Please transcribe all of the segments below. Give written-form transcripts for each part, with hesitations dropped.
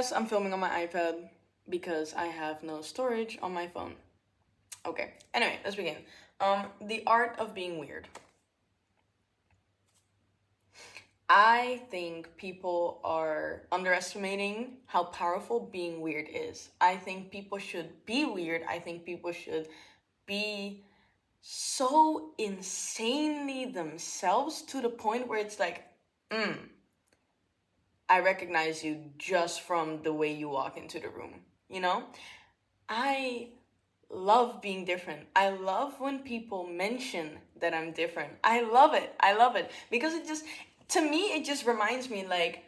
Yes, I'm filming on my iPad because I have no storage on my phone. Okay, anyway, let's begin. The art of being weird. I think people are underestimating how powerful being weird is. I think people should be weird. I think people should be so insanely themselves to the point where it's like, I recognize you just from the way you walk into the room, you know? I love being different. I love when people mention that I'm different. I love it. I love it because to me, it just reminds me like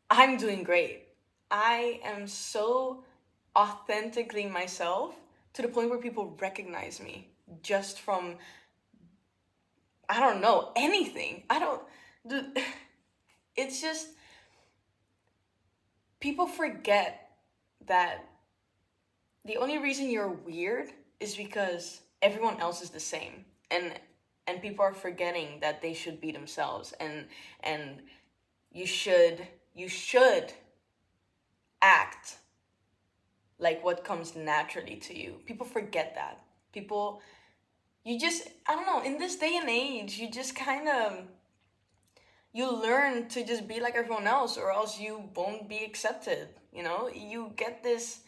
I'm doing great. I am so authentically myself to the point where people recognize me just from, I don't know, anything. I don't, it's just, people forget that the only reason you're weird is because everyone else is the same, and people are forgetting that they should be themselves, and you should act like what comes naturally to you. People forget that. People, you just, I don't know, in this day and age, you just kind of, you learn to just be like everyone else, or else you won't be accepted. You get this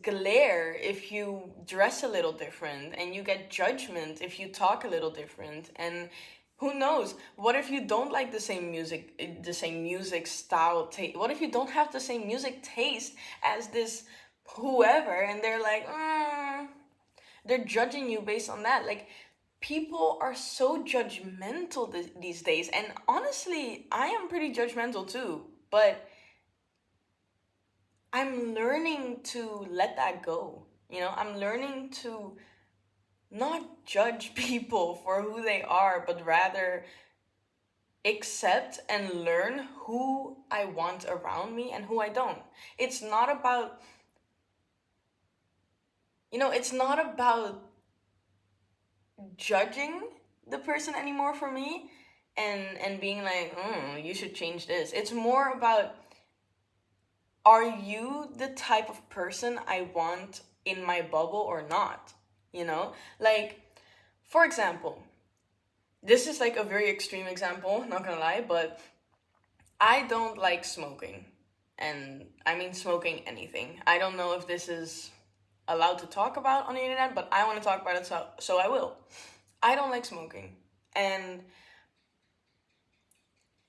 glare if you dress a little different, and you get judgment if you talk a little different. And who knows, what if you don't like the same music style taste? What if you don't have the same music taste as this whoever, and they're like, they're judging you based on that? Like, people are so judgmental these days, and honestly, I am pretty judgmental too, but I'm learning to let that go. I'm learning to not judge people for who they are, but rather accept and learn who I want around me and who I don't. It's not about, it's not about judging the person anymore for me, and being like, you should change this. It's more about, are you the type of person I want in my bubble or not? Like, for example, this is like a very extreme example, not gonna lie, but I don't like smoking. And I mean smoking anything. I don't know if this is allowed to talk about on the internet, but I want to talk about it, so I will. I don't like smoking. And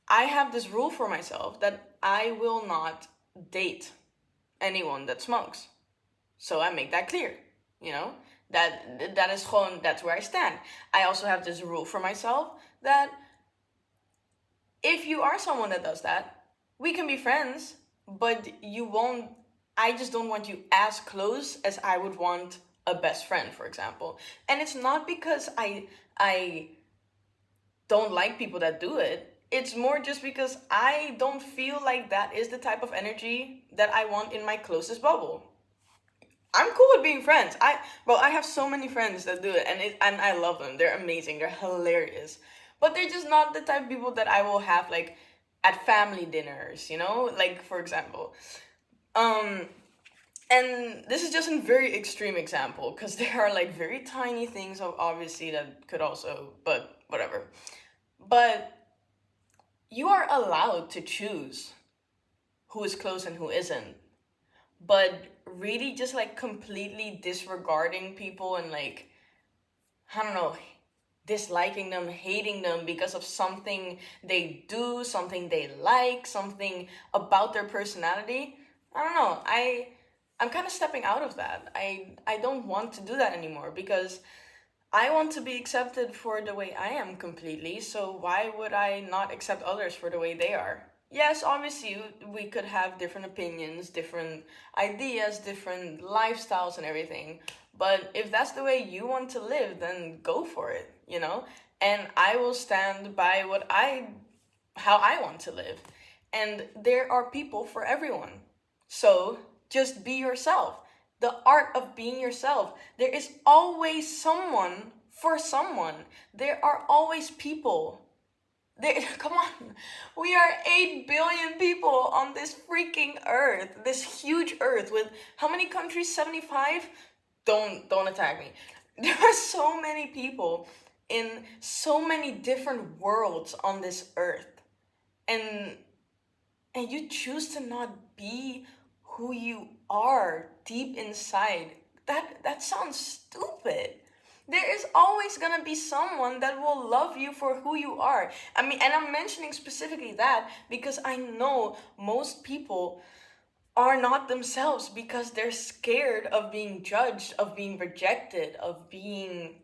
I have this rule for myself that I will not date anyone that smokes. So I make that clear, you know? That is gewoon, that's where I stand. I also have this rule for myself that if you are someone that does that, we can be friends, but you won't, I just don't want you as close as I would want a best friend, for example. And it's not because I don't like people that do it. It's more just because I don't feel like that is the type of energy that I want in my closest bubble. I'm cool with being friends. I have so many friends that do it, and I love them. They're amazing. They're hilarious. But they're just not the type of people that I will have like at family dinners, Like, for example. Um and this is just a very extreme example, because there are like very tiny things obviously that could also, but whatever. But you are allowed to choose who is close and who isn't. But really just like completely disregarding people, and like, I don't know, disliking them, hating them because of something they do, something they like, something about their personality. I don't know. I'm kind of stepping out of that. I don't want to do that anymore, because I want to be accepted for the way I am completely, so why would I not accept others for the way they are? Yes, obviously, we could have different opinions, different ideas, different lifestyles, and everything. But if that's the way you want to live, then go for it. And I will stand by how I want to live. And there are people for everyone. So just be yourself. The art of being yourself. There is always someone for someone. There are always people Come on, we are 8 billion people on this freaking earth, this huge earth with how many countries? 75? Don't attack me. There are so many people in so many different worlds on this earth, and you choose to not be who you are deep inside. That sounds stupid. There is always gonna be someone that will love you for who you are. I mean, and I'm mentioning specifically that because I know most people are not themselves because they're scared of being judged, of being rejected, of being,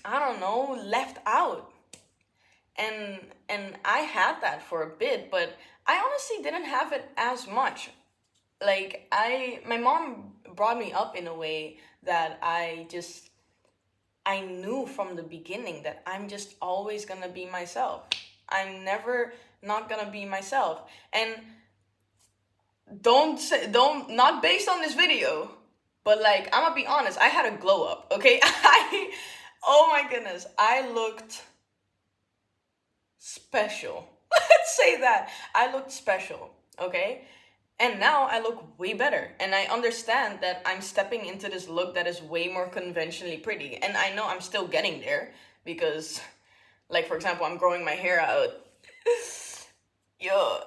I don't know, left out. And I had that for a bit, but I honestly didn't have it as much. Like, my mom brought me up in a way that I knew from the beginning that I'm just always gonna be myself. I'm never not gonna be myself. And not based on this video, but like, I'm gonna be honest, I had a glow up, okay? Oh my goodness, I looked special. Let's say that. I looked special, okay? And now I look way better. And I understand that I'm stepping into this look that is way more conventionally pretty. And I know I'm still getting there because, like, for example, I'm growing my hair out. Yo,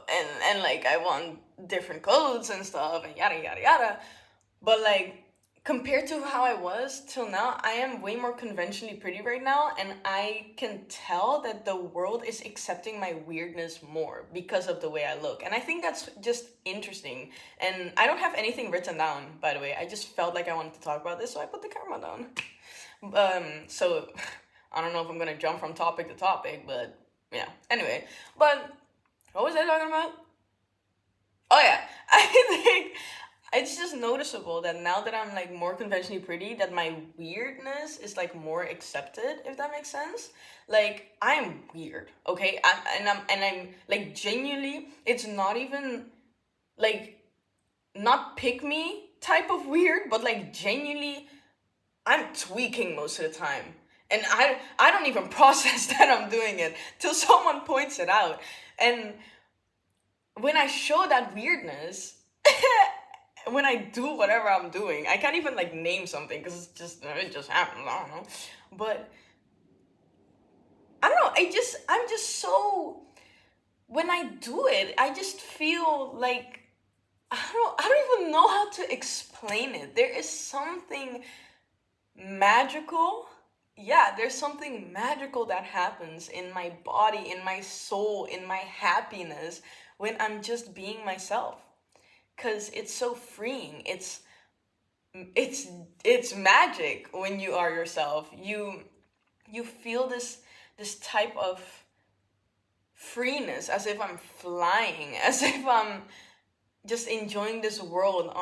and like, I want different clothes and stuff and yada, yada, yada. But like, compared to how I was till now, I am way more conventionally pretty right now, and I can tell that the world is accepting my weirdness more because of the way I look. And I think that's just interesting. And I don't have anything written down, by the way. I just felt like I wanted to talk about this, so I put the camera down. So I don't know if I'm gonna jump from topic to topic, but yeah. Anyway, but what was I talking about? Oh yeah, I think it's just noticeable that now that I'm like more conventionally pretty, that my weirdness is like more accepted, if that makes sense. Like, I am weird, okay? I'm like, genuinely, it's not even like, not pick me type of weird, but like, genuinely, I'm tweaking most of the time. And I don't even process that I'm doing it till someone points it out. And when I show that weirdness, when I do whatever I'm doing, I can't even like name something because it just happens. I don't know, but I don't know. I'm just so, when I do it, I just feel like I don't even know how to explain it. There is something magical. Yeah, there's something magical that happens in my body, in my soul, in my happiness when I'm just being myself. Cause it's so freeing. It's it's magic when you are yourself. You feel this type of freeness, as if I'm flying, as if I'm just enjoying this world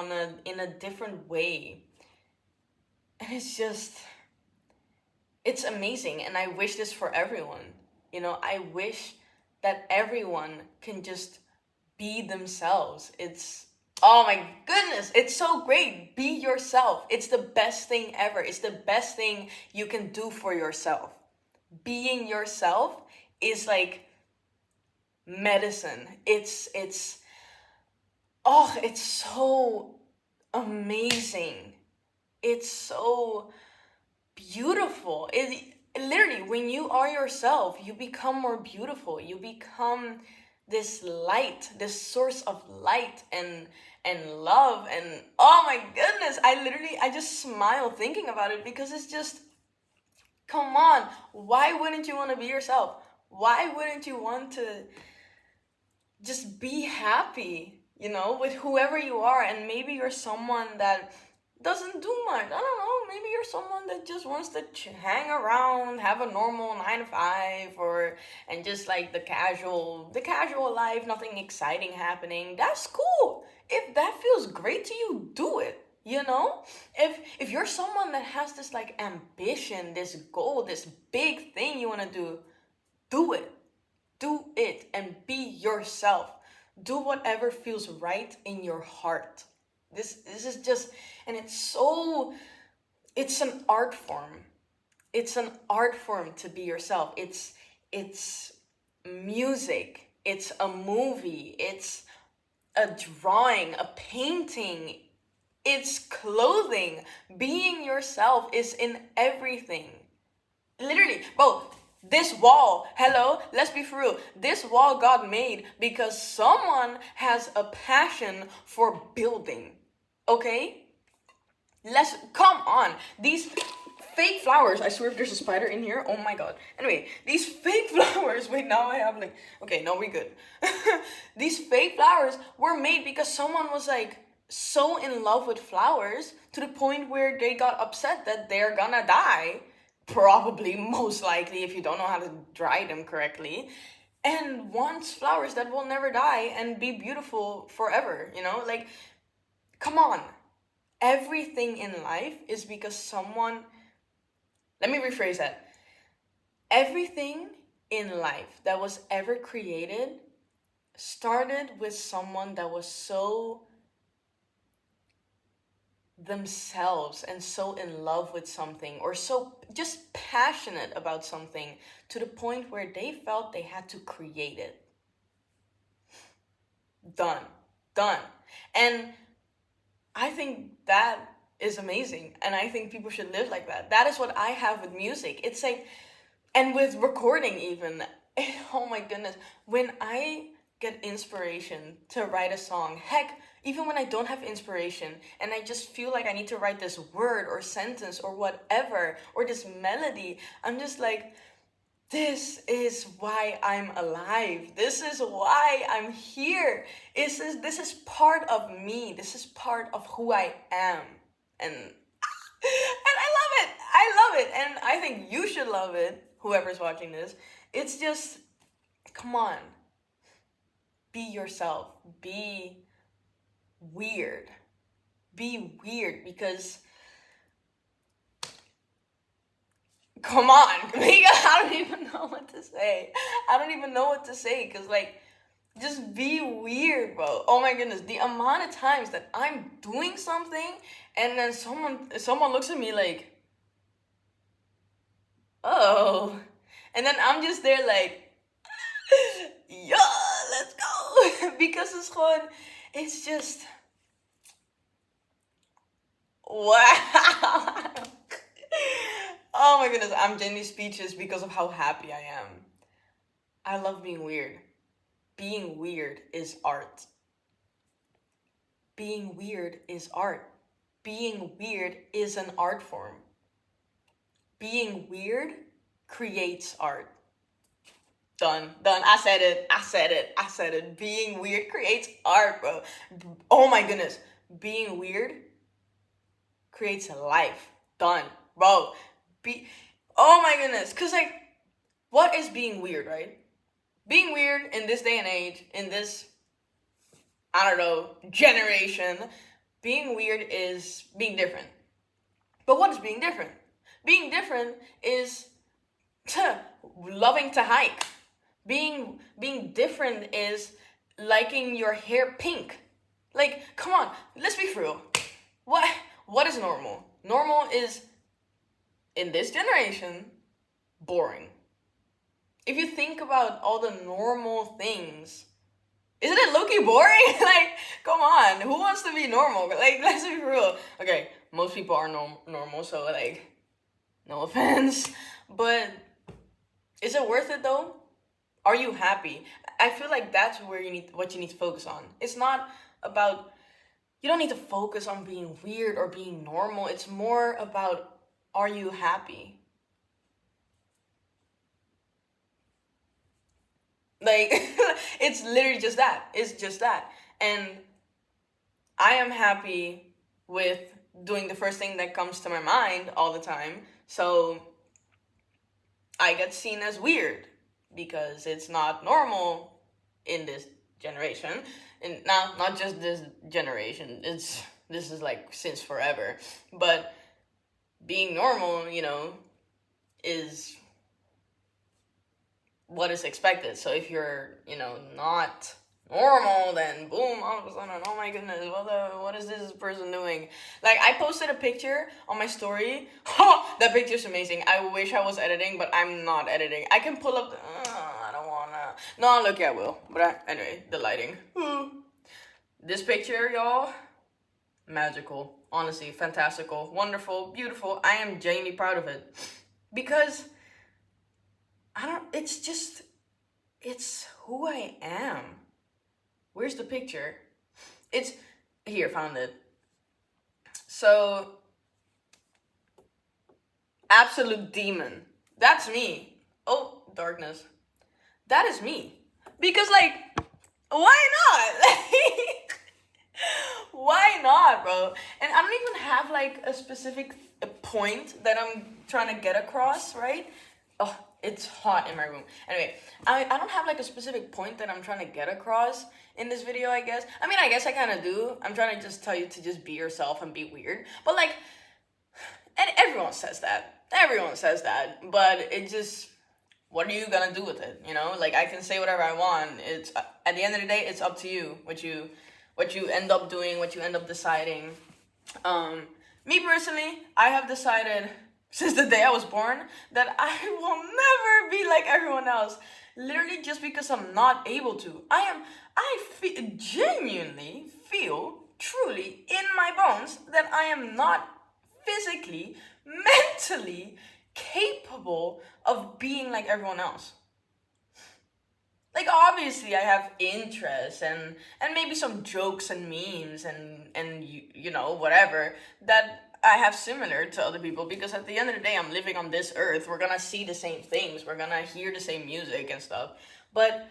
in a different way. And it's amazing, and I wish this for everyone. I wish that everyone can just be themselves. Oh my goodness, it's so great. Be yourself. It's the best thing ever. It's the best thing you can do for yourself. Being yourself is like medicine. It's so amazing. It's so beautiful. It literally, when you are yourself, you become more beautiful. You become this light, this source of light and love. And oh my goodness, I just smile thinking about it because it's just, come on, why wouldn't you want to be yourself? Why wouldn't you want to just be happy, with whoever you are? And maybe you're someone that doesn't do much. I don't know. Maybe you're someone that just wants to hang around, have a normal 9 to 5, and just like the casual life, nothing exciting happening. That's cool. If that feels great to you, do it. If you're someone that has this like ambition, this goal, this big thing you want to do it. Do it and be yourself. Do whatever feels right in your heart. This is just, and it's an art form. It's an art form to be yourself. It's music, it's a movie, it's a drawing, a painting, it's clothing. Being yourself is in everything. Literally, bro, this wall, hello, let's be for real. This wall got made because someone has a passion for building. Okay? Let's come on. These fake flowers. I swear if there's a spider in here. Oh my god. Anyway, these fake flowers. Wait, now I have like. Okay, no, we good. These fake flowers were made because someone was like so in love with flowers to the point where they got upset that they're gonna die. Probably, most likely, if you don't know how to dry them correctly. And wants flowers that will never die and be beautiful forever, you know? Like, come on. Everything in life is because someone. Let me rephrase that. Everything in life that was ever created started with someone that was so themselves and so in love with something, or so just passionate about something to the point where they felt they had to create it. Done. And I think that is amazing. And I think people should live like that. That is what I have with music. It's like, and with recording even. Oh my goodness. When I get inspiration to write a song, heck, even when I don't have inspiration and I just feel like I need to write this word or sentence or whatever, or this melody, I'm just like, this is why I'm alive. This is why I'm here. This is part of me. This is part of who I am. And I love it. I love it. And I think you should love it, whoever's watching this. It's just, come on. Be yourself. Be weird. Be weird, because come on, I don't even know what to say. Because, like, just be weird, bro. Oh my goodness, the amount of times that I'm doing something and then someone looks at me like, oh, and then I'm just there like, yeah, let's go. Because it's just, wow. Oh my goodness, I'm genuinely speechless because of how happy I am. I love being weird. Being weird is art. Being weird is art. Being weird is an art form. Being weird creates art. Done. I said it. Being weird creates art, bro. Oh my goodness. Being weird creates a life. Done. Bro. Oh my goodness. Because, like, what is being weird, right? Being weird in this day and age, in this, I don't know, generation, being weird is being different. But what is being different? Being different is loving to hike. Being different is liking your hair pink. Like, come on, let's be for real. What is normal? Normal is, in this generation, boring. If you think about all the normal things, isn't it low-key boring? Like, come on, who wants to be normal? Like, let's be real. Okay, most people are normal, so, like, no offense. But is it worth it, though? Are you happy? I feel like that's where what you need to focus on. It's not about, you don't need to focus on being weird or being normal. It's more about, are you happy? Like, it's literally just that. It's just that. And I am happy with doing the first thing that comes to my mind all the time. So I get seen as weird because it's not normal in this generation. And now, not just this generation. This is like since forever. But being normal, is what is expected. So if you're, not normal, then boom, all of a sudden, oh my goodness, what is this person doing? Like, I posted a picture on my story. That picture's amazing. I wish I was editing, but I'm not editing. I can pull up I don't wanna. No, look, I will. But anyway, the lighting. This picture, y'all, magical. Honestly, fantastical, wonderful, beautiful. I am genuinely proud of it. Because, it's who I am. Where's the picture? Here, found it. So, absolute demon. That's me. Oh, darkness. That is me. Because, like, why not? Why not, bro? And I don't even have, like, a specific point that I'm trying to get across, right? Oh, it's hot in my room. Anyway, I don't have, like, a specific point that I'm trying to get across in this video, I guess. I mean, I guess I kind of do. I'm trying to just tell you to just be yourself and be weird. But, like, and everyone says that. Everyone says that. But it just, what are you gonna do with it? You know, like, I can say whatever I want. It's at the end of the day, it's up to you what you end up doing, what you end up deciding. Me personally, I have decided since the day I was born that I will never be like everyone else. Literally, just because I'm not able to. Genuinely feel truly in my bones that I am not physically, mentally capable of being like everyone else. Like, obviously I have interests and maybe some jokes and memes and you know, whatever that I have similar to other people, because at the end of the day, I'm living on this earth. We're gonna see the same things. We're gonna hear the same music and stuff. But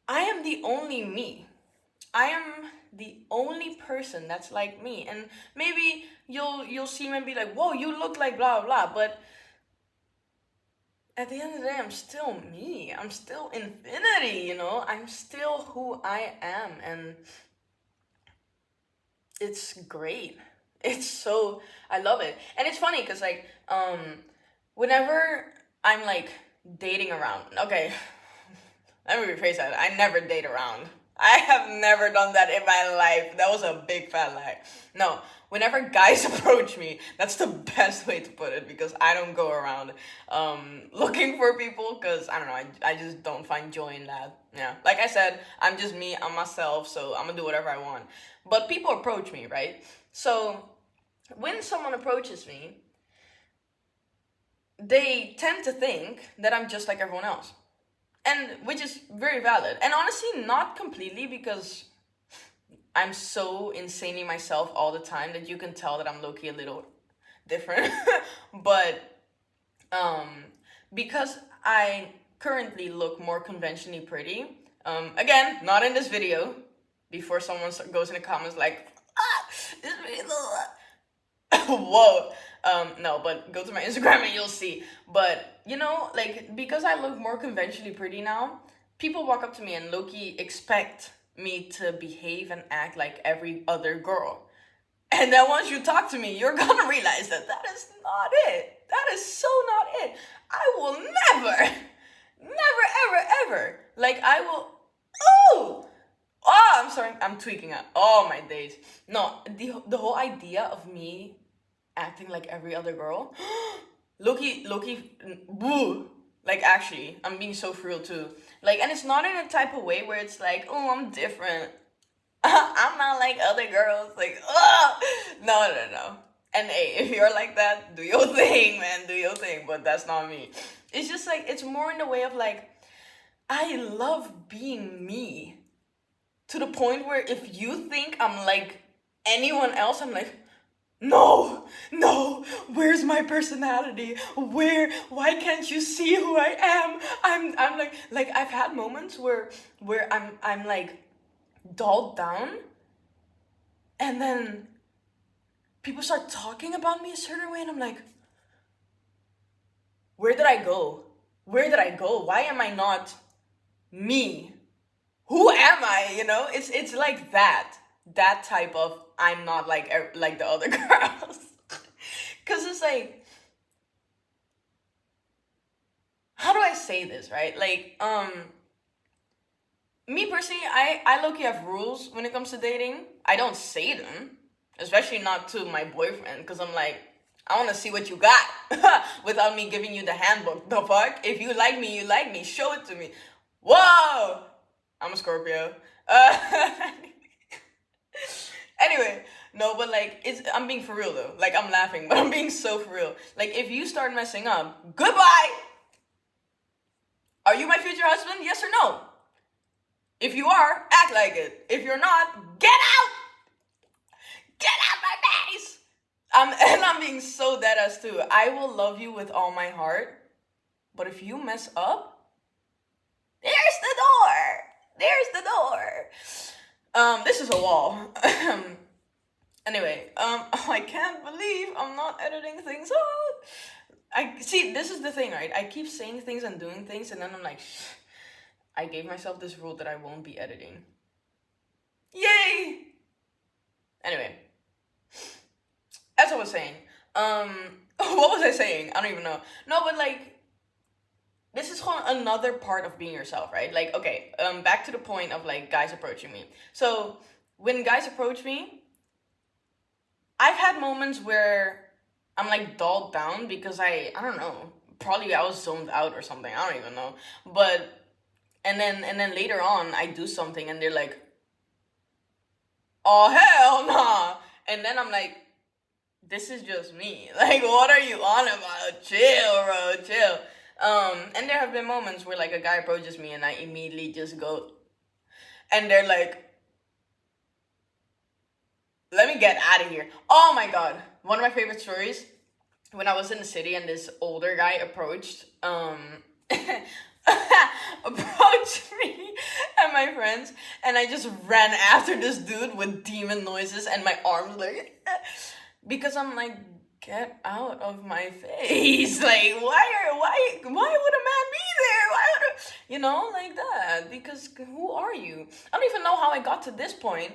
I am the only me. I am the only person that's like me. And maybe you'll see me and be like, whoa, you look like blah, blah, blah. But at the end of the day, I'm still me. I'm still infinity, you know? I'm still who I am. And it's great. I love it. And it's funny because, like, whenever I'm, like, dating around, okay, let me rephrase that. I never date around. I have never done that in my life. That was a big fat lie. No, whenever guys approach me, that's the best way to put it, because I don't go around looking for people, because, I don't know, I just don't find joy in that. Yeah, like I said, I'm just me, I'm myself, so I'm gonna do whatever I want. But people approach me, right? So when someone approaches me, they tend to think that I'm just like everyone else. And which is very valid. And honestly, not completely, because I'm so insanely myself all the time that you can tell that I'm low-key a little different. But because I currently look more conventionally pretty, again, not in this video, before someone goes in the comments like, this video, whoa. No, but go to my Instagram and you'll see. But, you know, like, because I look more conventionally pretty now, people walk up to me and low-key expect me to behave and act like every other girl. And then once you talk to me, you're gonna realize that is not it. That is so not it. I will never, ever, ever, like, I will, I'm sorry, I'm tweaking out. Oh, my days. No, the whole idea of me acting like every other girl, Loki, boo. Like, actually, I'm being so for real too. Like, and it's not in a type of way where it's like, oh, I'm different. I'm not like other girls. Like, no. And hey, if you're like that, do your thing, man. Do your thing. But that's not me. It's just like, it's more in the way of like, I love being me. To the point where if you think I'm like anyone else, I'm like, no, where's my personality? Why can't you see who I am? I'm like I've had moments where I'm like dulled down, and then people start talking about me a certain way, and I'm like, where did I go? Why am I not me? Who am I? You know, it's like that type of, I'm not like the other girls. Cause it's like, how do I say this, right? Like, me personally, I low-key have rules when it comes to dating. I don't say them, especially not to my boyfriend, cause I'm like, I want to see what you got without me giving you the handbook. The fuck? If you like me, you like me. Show it to me. Whoa! I'm a Scorpio. Uh, anyway, no, but like, I'm being for real though. Like, I'm laughing, but I'm being so for real. Like, if you start messing up, goodbye! Are you my future husband? Yes or no? If you are, act like it. If you're not, get out! Get out my face! And I'm being so dead ass too. I will love you with all my heart, but if you mess up, there's the door. There's the door. This is a wall. Anyway, oh, I can't believe I'm not editing things out. I see. This is the thing, right? I keep saying things and doing things, and then I'm like, I gave myself this rule that I won't be editing. Yay! Anyway, as I was saying, what was I saying? I don't even know. No, but like, this is another part of being yourself, right? Like, okay, back to the point of like guys approaching me. So when guys approach me, I've had moments where I'm like dulled down because I don't know, probably I was zoned out or something. I don't even know. But and then later on I do something and they're like, oh hell nah. And then I'm like, this is just me. Like, what are you on about? Chill, bro, chill. And there have been moments where like a guy approaches me and I immediately just go, and they're like, let me get out of here. Oh my god. One of my favorite stories, when I was in the city and this older guy approached me and my friends, and I just ran after this dude with demon noises and my arms like because I'm like, get out of my face. Like, why would a man be there? Why would like that? Because who are you? I don't even know how I got to this point.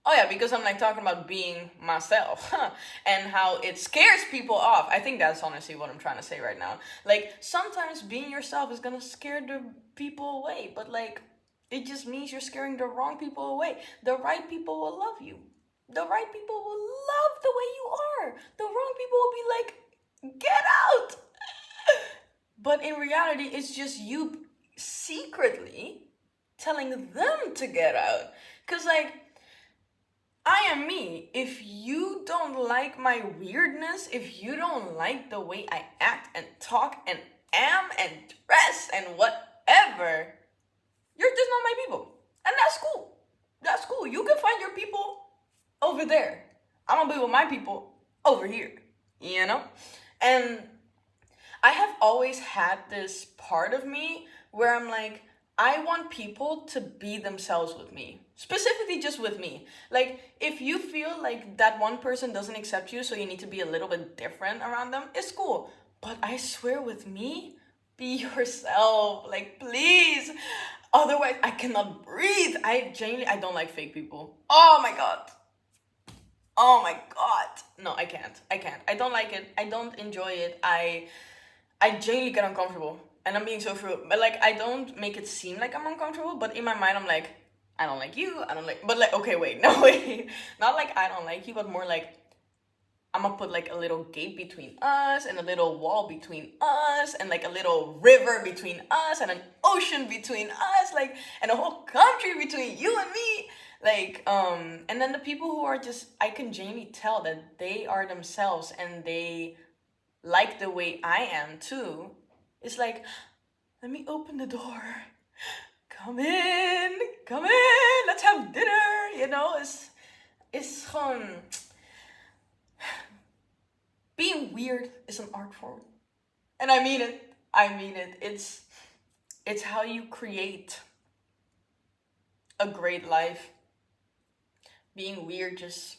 Oh yeah, because I'm like talking about being myself and how it scares people off. I think that's honestly what I'm trying to say right now. Like, sometimes being yourself is gonna scare the people away, but like, it just means you're scaring the wrong people away. The right people will love you. The right people will love the way you are. The wrong people will be like, get out. But in reality, it's just you secretly telling them to get out. Because like, I am me. If you don't like my weirdness, if you don't like the way I act and talk and am and dress and whatever, you're just not my people. And that's cool. That's cool. You can find your people over there. I'm gonna be with my people over here. You know? And I have always had this part of me where I'm like, I want people to be themselves with me. Specifically just with me. Like, if you feel like that one person doesn't accept you, so you need to be a little bit different around them, it's cool. But I swear with me, be yourself. Like, please. Otherwise, I cannot breathe. I don't like fake people. Oh my god. Oh my god. No, I can't. I don't like it. I don't enjoy it. I genuinely get uncomfortable. And I'm being so true. But like, I don't make it seem like I'm uncomfortable, but in my mind I'm like, I don't like you. I don't like, but like, okay, wait, no, wait. Not like I don't like you, but more like, I'm gonna put like a little gate between us and a little wall between us and like a little river between us and an ocean between us, like, and a whole country between you and me. Like, and then the people who are just, I can genuinely tell that they are themselves and they like the way I am too. It's like, let me open the door. Come in, let's have dinner. It's being weird is an art form. And I mean it. It's how you create a great life. Being weird just,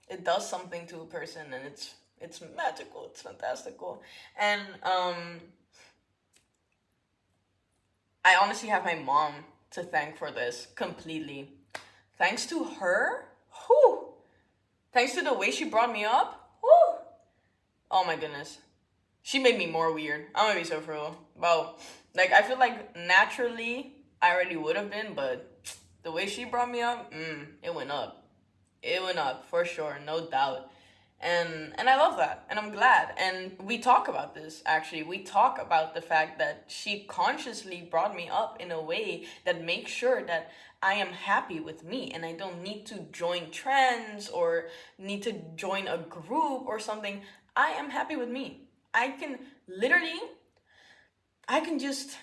it does something to a person, and it's magical, it's fantastical. And I honestly have my mom to thank for this completely. Thanks to her, whew, thanks to the way she brought me up, whew, oh my goodness. She made me more weird. I'm gonna be so for real. Wow. Like, I feel like naturally I already would have been, but the way she brought me up, it went up. It went up, for sure, no doubt. And I love that, and I'm glad. And we talk about this, actually. We talk about the fact that she consciously brought me up in a way that makes sure that I am happy with me, and I don't need to join trends or need to join a group or something. I am happy with me. I can literally, I can just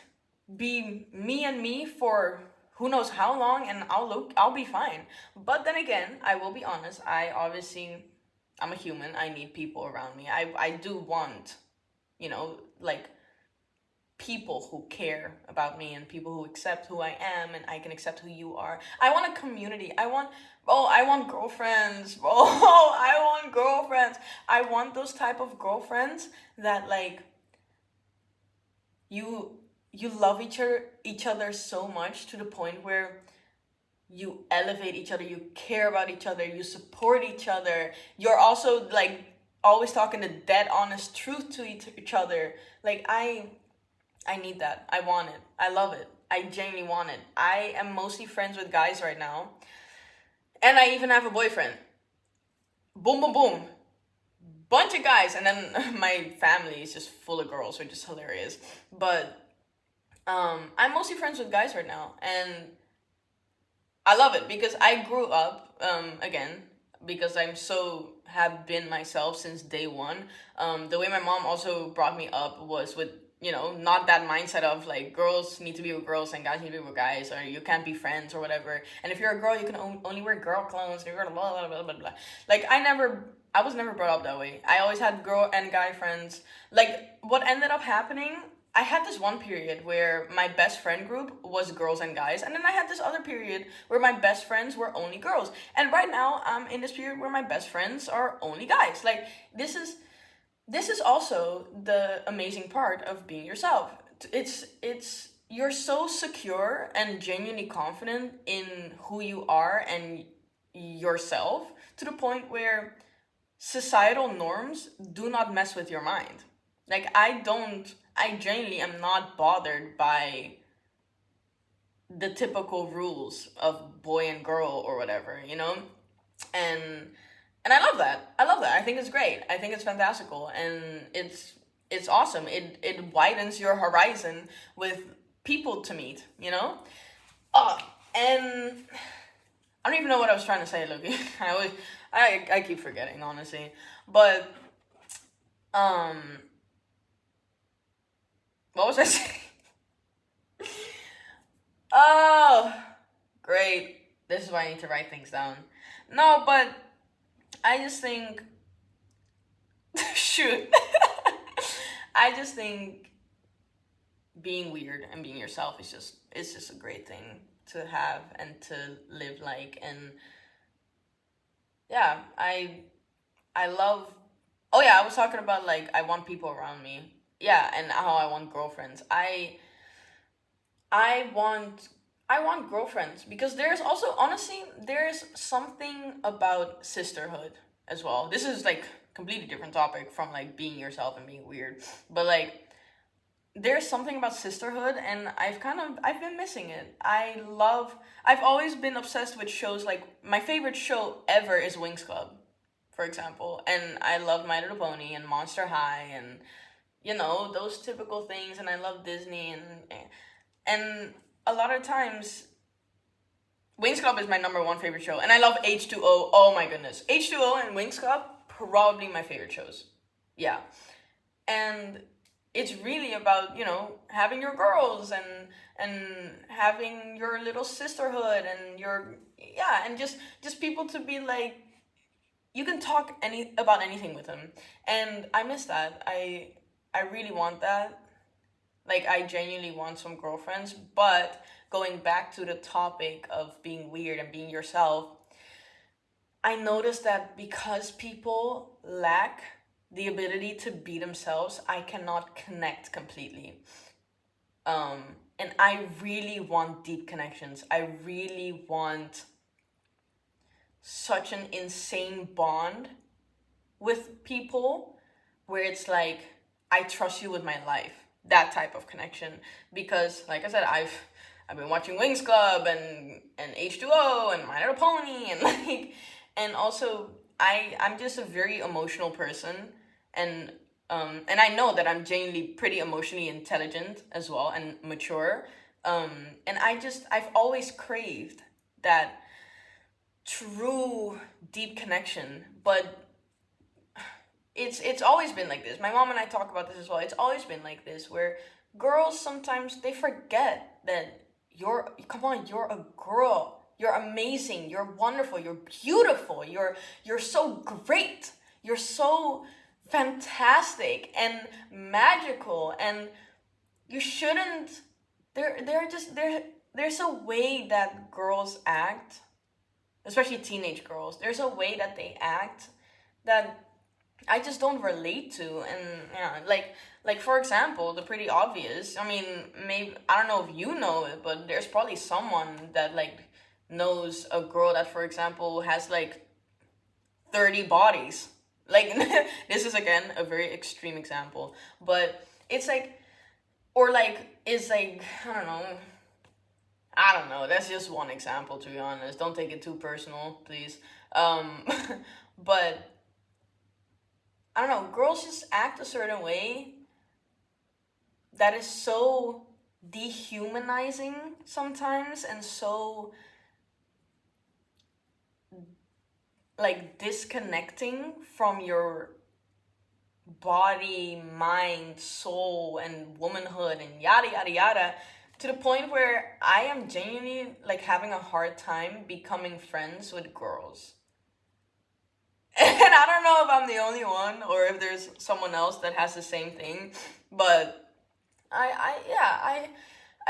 be me and me for who knows how long, and I'll be fine. But then again, I will be honest, I'm a human. I need people around me. I do want, like, people who care about me and people who accept who I am, and I can accept who you are. I want a community. I want girlfriends. Oh, I want girlfriends. I want those type of girlfriends that, like, you you love each other so much to the point where you elevate each other, you care about each other, you support each other. You're also, like, always talking the dead honest truth to each other. Like, I need that. I want it. I love it. I genuinely want it. I am mostly friends with guys right now, and I even have a boyfriend. Boom, boom, boom. Bunch of guys, and then my family is just full of girls, which is hilarious. But I'm mostly friends with guys right now, and I love it because I grew up, again, because have been myself since day one. The way my mom also brought me up was with, not that mindset of, like, girls need to be with girls and guys need to be with guys, or you can't be friends or whatever. And if you're a girl, you can only wear girl clothes, and you're gonna blah, blah, blah, blah, blah. Like, I was never brought up that way. I always had girl and guy friends. Like, what ended up happening, I had this one period where my best friend group was girls and guys, and then I had this other period where my best friends were only girls. And right now, I'm in this period where my best friends are only guys. Like, this is also the amazing part of being yourself. It's you're so secure and genuinely confident in who you are and yourself, to the point where societal norms do not mess with your mind. Like, I genuinely am not bothered by the typical rules of boy and girl or whatever. And and I love that. I love that. I think it's great. I think it's fantastical, and it's awesome. It widens your horizon with people to meet. Oh, and I don't even know what I was trying to say, Loki. I keep forgetting, honestly. But um what was I saying? Oh, great. This is why I need to write things down. No, but I just think shoot. I just think being weird and being yourself is just it's just a great thing to have and to live like. And yeah, I love. Oh yeah, I was talking about, like, I want people around me. Yeah, and how I want girlfriends. I want I want girlfriends because there's also, honestly, there's something about sisterhood as well. This is, like, completely different topic from, like, being yourself and being weird. But, like, there's something about sisterhood, and I've been missing it. I've always been obsessed with shows. Like, my favorite show ever is Winx Club, for example. And I love My Little Pony and Monster High, and those typical things. And I love Disney, and a lot of times Winx Club is my number one favorite show, and I love H2O. Oh my goodness, H2O and Winx Club, probably my favorite shows. Yeah, and it's really about having your girls, and having your little sisterhood, and and just people to be like, you can talk about anything with them. And I miss that. I really want that. Like, I genuinely want some girlfriends. But going back to the topic of being weird and being yourself, I noticed that because people lack the ability to be themselves, I cannot connect completely. And I really want deep connections. I really want such an insane bond with people where it's like, I trust you with my life. That type of connection. Because, like I said, I've been watching Winx Club and H2O and My Little Pony, and, like, and also I'm just a very emotional person, and and I know that I'm genuinely pretty emotionally intelligent as well and mature. And I've always craved that true deep connection, but it's always been like this. My mom and I talk about this as well. It's always been like this, where girls sometimes they forget that you're a girl. You're amazing. You're wonderful. You're beautiful. You're so great. You're so fantastic and magical, and you shouldn't there's a way that girls act, especially teenage girls. There's a way that they act that I just don't relate to. And yeah, like for example, the pretty obvious. I mean, maybe I don't know if you know it, but there's probably someone that like knows a girl that, for example, has like 30 bodies. Like this is again a very extreme example, but it's like, or like it's like I don't know. That's just one example, to be honest. Don't take it too personal, please. Um, but I don't know. Girls just act a certain way that is so dehumanizing sometimes, and so like disconnecting from your body, mind, soul, and womanhood, and yada yada yada, to the point where I am genuinely like having a hard time becoming friends with girls. And I don't know if I'm the only one or if there's someone else that has the same thing, but I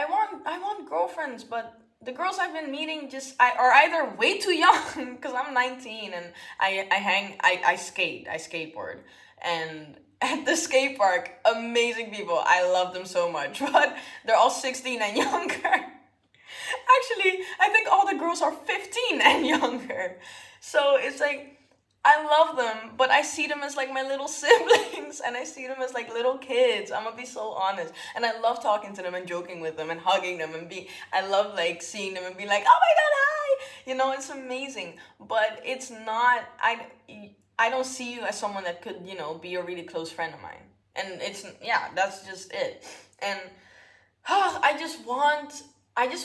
want girlfriends, but the girls I've been meeting just are either way too young because I'm 19, and I skate, I skateboard, and at the skate park, amazing people. I love them so much, but they're all 16 and younger. Actually, I think all the girls are 15 and younger. So it's like, I love them, but I see them as like my little siblings, and I see them as like little kids. I'm gonna be so honest. And I love talking to them and joking with them and hugging them I love like seeing them and being like, oh my God, hi! It's amazing. But it's not, I don't see you as someone that could, be a really close friend of mine. And yeah, that's just it. And I just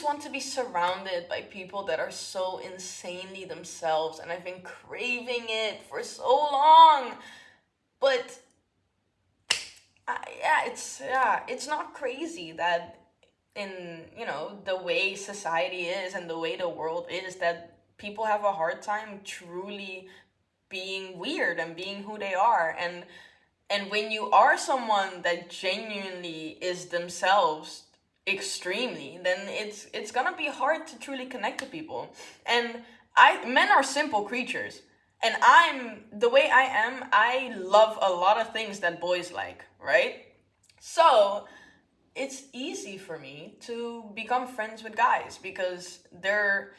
want to be surrounded by people that are so insanely themselves, and I've been craving it for so long. But it's not crazy that in, the way society is and the way the world is, that people have a hard time truly being weird and being who they are. And when you are someone that genuinely is themselves extremely, then it's gonna be hard to truly connect to people. And men are simple creatures, and I'm the way I am. I love a lot of things that boys like, right? So it's easy for me to become friends with guys because they're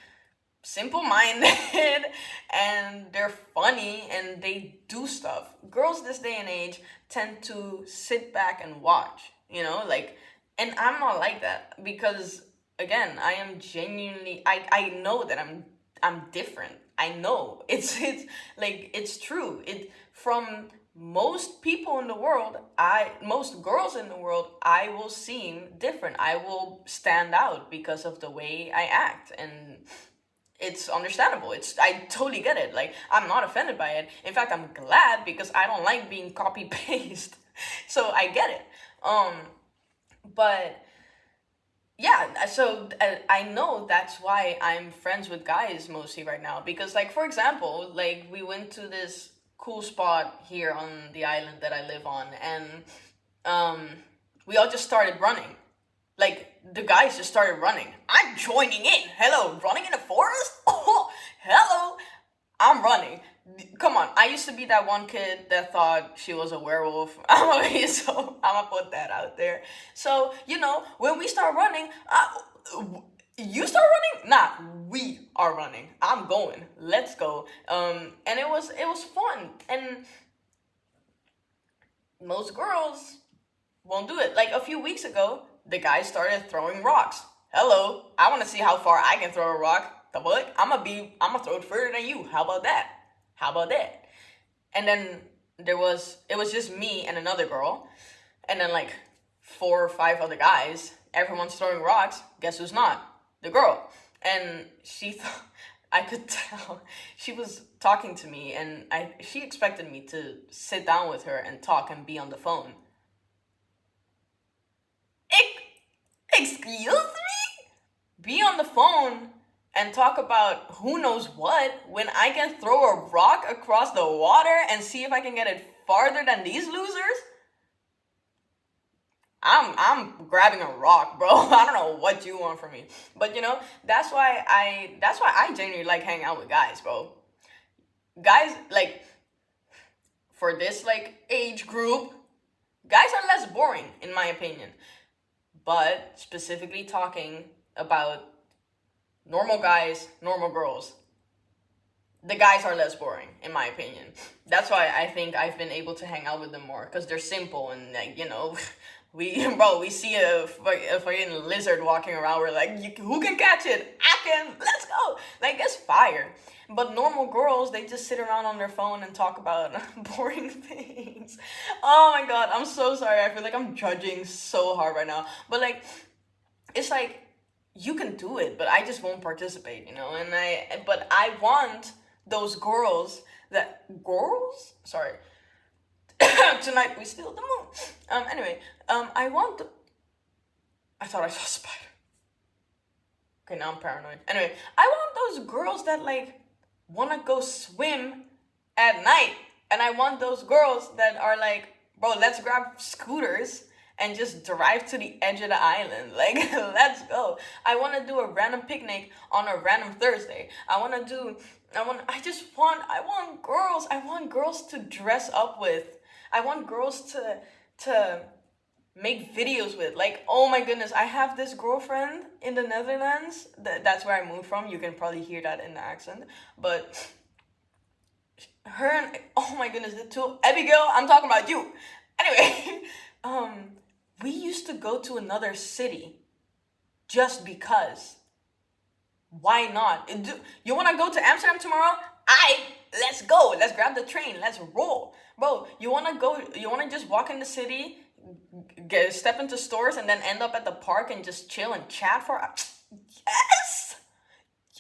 simple minded and they're funny and they do stuff. Girls this day and age tend to sit back and watch, like, and I'm not like that because again, I am genuinely, I know that I'm different. I know it's like, it's true. It from most people in the world, most girls in the world, I will seem different. I will stand out because of the way I act, and it's understandable. I totally get it. Like, I'm not offended by it. In fact, I'm glad because I don't like being copy paste. So I get it. But yeah, so I know that's why I'm friends with guys mostly right now, because like, for example, like we went to this cool spot here on the island that I live on, and we all just started running. Like, the guys just started running. I'm joining in. Hello, running in the forest? Oh, hello. I'm running. Come on, I used to be that one kid that thought she was a werewolf. I'm gonna put that out there. So, when we start running, you start running? Nah, we are running. I'm going. Let's go. And it was fun. And most girls won't do it. Like, a few weeks ago, the guy started throwing rocks. Hello, I want to see how far I can throw a rock. The what? I'm gonna throw it further than you. How about that? How about that? And then it was just me and another girl, and then like 4 or 5 other guys. Everyone's throwing rocks. Guess who's not? The girl. And she thought, I could tell she was talking to me, and she expected me to sit down with her and talk and be on the phone. Excuse me? Be on the phone and talk about who knows what when I can throw a rock across the water and see if I can get it farther than these losers? I'm grabbing a rock, bro. I don't know what you want from me. But you know, that's why I genuinely like hanging out with guys, bro. Guys, like, for this like age group, guys are less boring in my opinion. But specifically talking about normal guys, normal girls, the guys are less boring in my opinion. That's why I think I've been able to hang out with them more, because they're simple and like, you know, we see a fucking lizard walking around, we're like, who can catch it? I can, let's go. Like, it's fire. But normal girls, they just sit around on their phone and talk about boring things. Oh my god, I'm so sorry. I feel like I'm judging so hard right now. But like, it's like, you can do it, but I just won't participate, you know? But I want those girls Sorry. Tonight we steal the moon. Anyway, I thought I saw a spider. Okay, now I'm paranoid. Anyway, I want those girls that like want to go swim at night. And I want those girls that are like, bro, let's grab scooters and just drive to the edge of the island. Like, let's go. I want to do a random picnic on a random Thursday. I want girls. I want girls to dress up with. I want girls to make videos with. Like, oh my goodness, I have this girlfriend in the Netherlands. That's where I moved from. You can probably hear that in the accent. But her and, oh my goodness, the two, Abigail, I'm talking about you. Anyway, we used to go to another city just because. Why not? You want to go to Amsterdam tomorrow? Let's go. Let's grab the train. Let's roll. Bro, you want to just walk in the city, step into stores, and then end up at the park and just chill and chat for...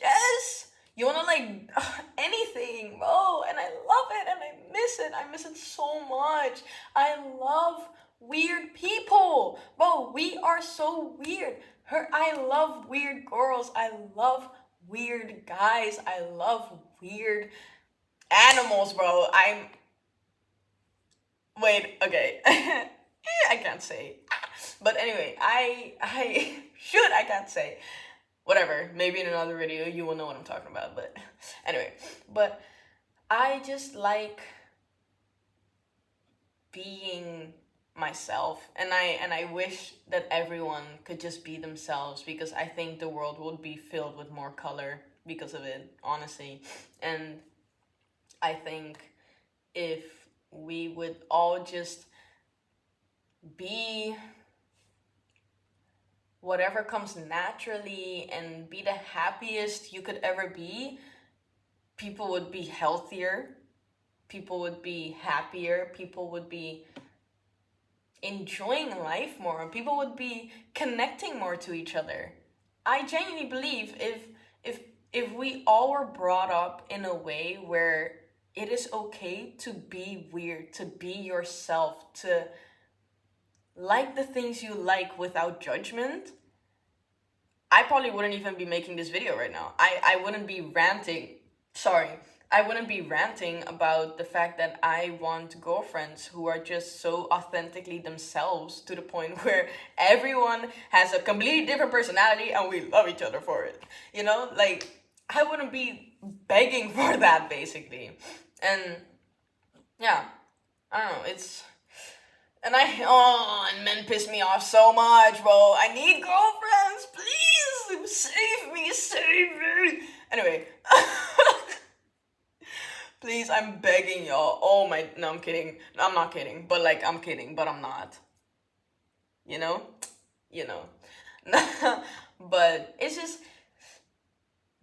Yes! You want to, like, anything, bro. And I love it, and I miss it. I miss it so much. I love weird people. Bro, we are so weird. I love weird girls. I love weird guys. I love weird animals, bro. Wait, okay. I can't say. But anyway, I can't say. Whatever, maybe in another video you will know what I'm talking about. But anyway, but I just like being myself, and I wish that everyone could just be themselves, because I think the world would be filled with more color because of it, honestly. And I think if we would all just be whatever comes naturally and be the happiest you could ever be, people would be healthier, people would be happier, people would be enjoying life more, and people would be connecting more to each other. I genuinely believe if we all were brought up in a way where it is okay to be weird, to be yourself, to like the things you like without judgment, I probably wouldn't even be making this video right now. I wouldn't be ranting. I wouldn't be ranting about the fact that I want girlfriends who are just so authentically themselves, to the point where everyone has a completely different personality and we love each other for it. You know, like, I wouldn't be begging for that, basically. And yeah, I don't know, and men piss me off so much, bro. I need girlfriends, please, save me. Anyway, please, I'm begging y'all. Oh my, no, I'm kidding. I'm not kidding, but like, I'm kidding, but I'm not. You know? But it's just,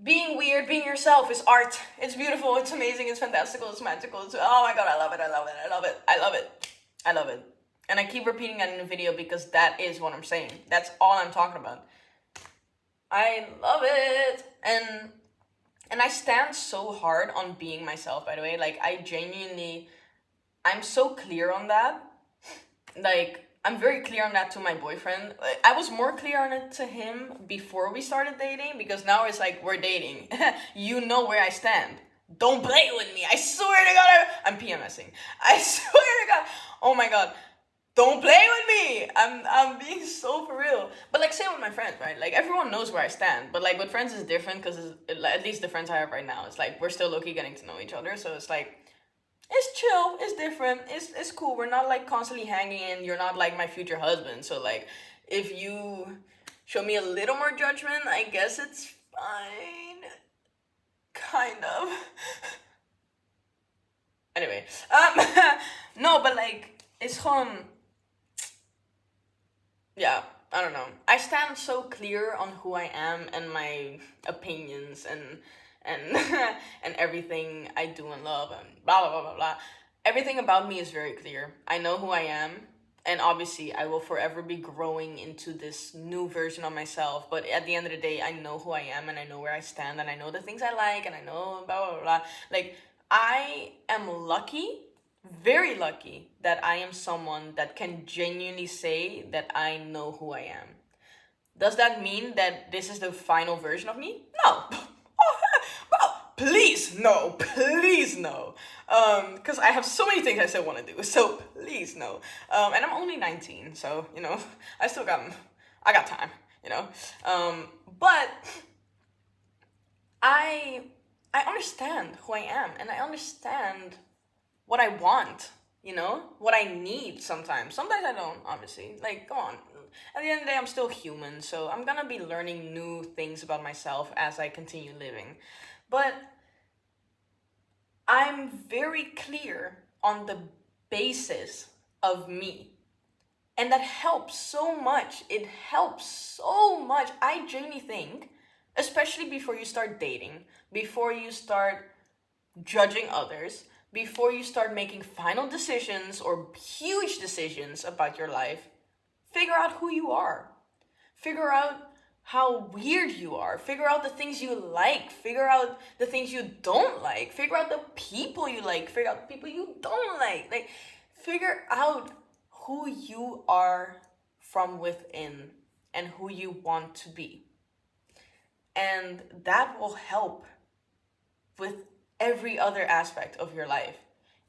being weird, being yourself is art. It's beautiful, it's amazing, it's fantastical, it's magical. It's, oh my god, I love it, I love it, I love it, I love it, I love it. And I keep repeating that in the video because that is what I'm saying. That's all I'm talking about. I love it. And I stand so hard on being myself, by the way. Like, I genuinely, I'm so clear on that. Like, I'm very clear on that to my boyfriend. Like, I was more clear on it to him before we started dating, because now it's like, we're dating. You know where I stand. Don't play with me. I swear to God, I'm PMSing. I swear to God. Oh my God. Don't play with me. I'm being so for real. But like, same with my friends, right? Like, everyone knows where I stand. But like with friends is different, because at least the friends I have right now, it's like we're still low-key getting to know each other. So it's like, it's chill, it's different, it's cool. We're not like constantly hanging in. You're not like my future husband. So like, if you show me a little more judgment, I guess it's fine. Kind of. Anyway, no, but like, it's yeah, I don't know. I stand so clear on who I am and my opinions and and everything I do and love and blah blah blah blah blah. Everything about me is very clear. I know who I am, and obviously I will forever be growing into this new version of myself. But at the end of the day, I know who I am, and I know where I stand, and I know the things I like, and I know blah blah blah. Like, I am lucky, very lucky, that I am someone that can genuinely say that I know who I am. Does that mean that this is the final version of me? No. Well, please no, please no. Because I have so many things I still want to do. So please no. And I'm only 19, so you know, I got time. You know. But I I understand who I am, and I understand what I want, you know? What I need sometimes. Sometimes I don't, obviously. Like, come on. At the end of the day, I'm still human, so I'm gonna be learning new things about myself as I continue living. But I'm very clear on the basis of me. And that helps so much. It helps so much. I genuinely think, especially before you start dating, before you start judging others, before you start making final decisions or huge decisions about your life, figure out who you are. Figure out how weird you are. Figure out the things you like. Figure out the things you don't like. Figure out the people you like. Figure out the people you don't like. Like, figure out who you are from within and who you want to be. And that will help with every other aspect of your life.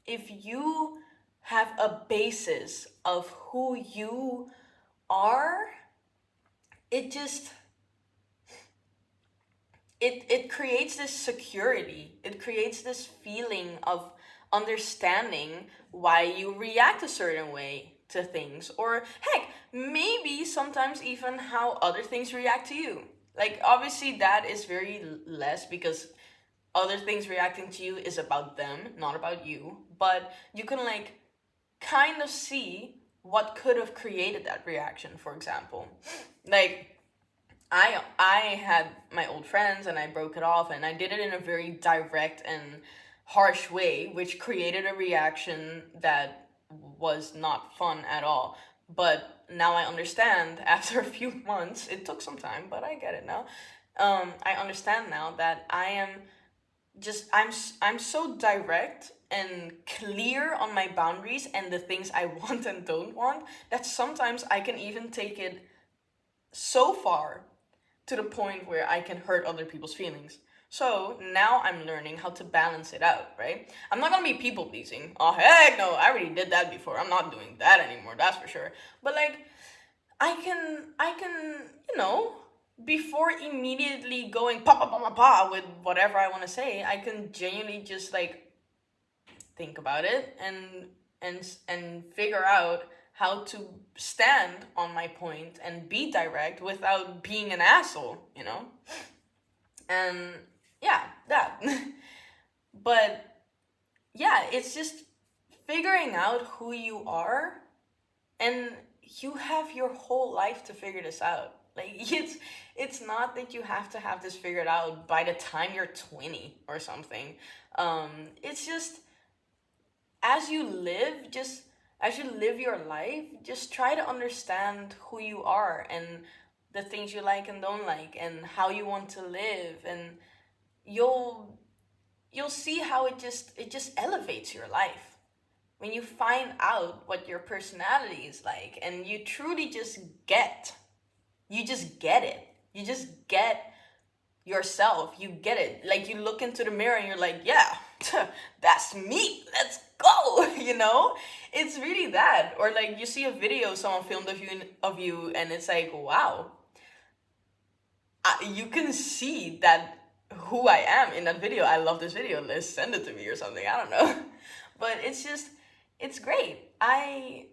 If you have a basis of who you are, it just it creates this security. It creates this feeling of understanding why you react a certain way to things, or heck, maybe sometimes even how other things react to you. Like, obviously that is very less, because other things reacting to you is about them, not about you. But you can like kind of see what could have created that reaction, for example. Like, I had my old friends and I broke it off, and I did it in a very direct and harsh way, which created a reaction that was not fun at all. But now I understand, after a few months, it took some time, but I get it now. I understand now that I'm so direct and clear on my boundaries and the things I want and don't want, that sometimes I can even take it so far to the point where I can hurt other people's feelings. So now I'm learning how to balance it out, right? I'm not gonna be people pleasing. Oh heck no, I already did that before. I'm not doing that anymore, that's for sure. But like, I can, you know, before immediately going pa pa pa pa pa with whatever I want to say, I can genuinely just like think about it and figure out how to stand on my point and be direct without being an asshole, you know? And yeah, that. But yeah, it's just figuring out who you are, and you have your whole life to figure this out. Like it's not that you have to have this figured out by the time you're 20 or something. It's just as you live, just as you live your life, just try to understand who you are and the things you like and don't like and how you want to live, and you'll you'll see how it just elevates your life when you find out what your personality is like, and you truly just get you just get it. You just get yourself. You get it. Like you look into the mirror and you're like, yeah, that's me. Let's go. It's really that. Or like you see a video someone filmed of you, and it's like, wow, you can see that who I am in that video. I love this video. Let's send it to me or something. I don't know. But it's great. I